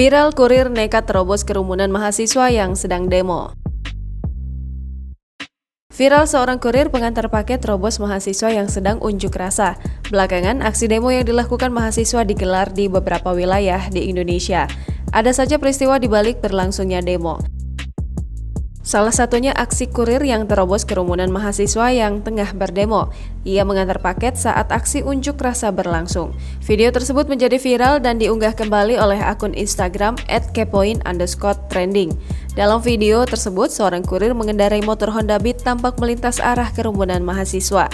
Viral kurir nekat terobos kerumunan mahasiswa yang sedang demo. Viral seorang kurir pengantar paket terobos mahasiswa yang sedang unjuk rasa. Belakangan, aksi demo yang dilakukan mahasiswa digelar di beberapa wilayah di Indonesia. Ada saja peristiwa di balik berlangsungnya demo. Salah satunya aksi kurir yang terobos kerumunan mahasiswa yang tengah berdemo. Ia mengantar paket saat aksi unjuk rasa berlangsung. Video tersebut menjadi viral dan diunggah kembali oleh akun Instagram @kepoin_trending. Dalam video tersebut, seorang kurir mengendarai motor Honda Beat tampak melintas arah kerumunan mahasiswa.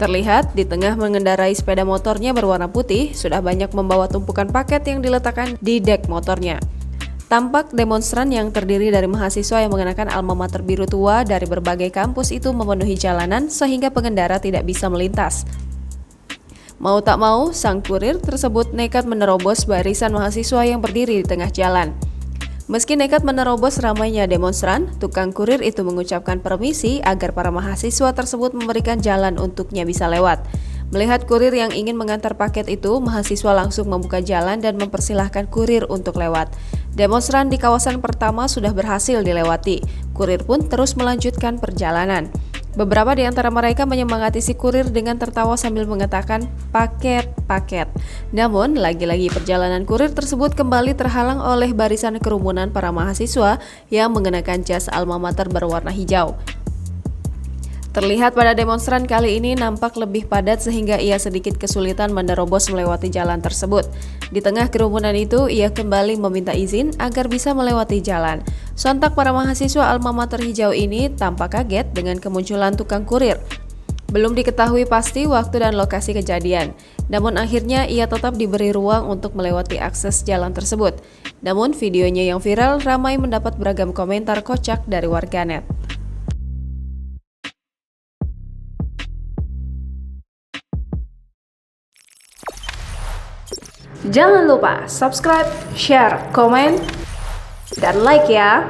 Terlihat di tengah mengendarai sepeda motornya berwarna putih, sudah banyak membawa tumpukan paket yang diletakkan di dek motornya. Tampak demonstran yang terdiri dari mahasiswa yang mengenakan alma mater biru tua dari berbagai kampus itu memenuhi jalanan sehingga pengendara tidak bisa melintas. Mau tak mau, sang kurir tersebut nekat menerobos barisan mahasiswa yang berdiri di tengah jalan. Meski nekat menerobos ramainya demonstran, tukang kurir itu mengucapkan permisi agar para mahasiswa tersebut memberikan jalan untuknya bisa lewat. Melihat kurir yang ingin mengantar paket itu, mahasiswa langsung membuka jalan dan mempersilahkan kurir untuk lewat. Demonstran di kawasan pertama sudah berhasil dilewati. Kurir pun terus melanjutkan perjalanan. Beberapa di antara mereka menyemangati si kurir dengan tertawa sambil mengatakan paket. Namun, lagi-lagi perjalanan kurir tersebut kembali terhalang oleh barisan kerumunan para mahasiswa yang mengenakan jas alma mater berwarna hijau. Terlihat pada demonstran kali ini nampak lebih padat sehingga ia sedikit kesulitan menerobos melewati jalan tersebut. Di tengah kerumunan itu, ia kembali meminta izin agar bisa melewati jalan. Sontak para mahasiswa alma mater hijau ini tampak kaget dengan kemunculan tukang kurir. Belum diketahui pasti waktu dan lokasi kejadian. Namun akhirnya ia tetap diberi ruang untuk melewati akses jalan tersebut. Namun videonya yang viral ramai mendapat beragam komentar kocak dari warganet. Jangan lupa subscribe, share, komen, dan like ya!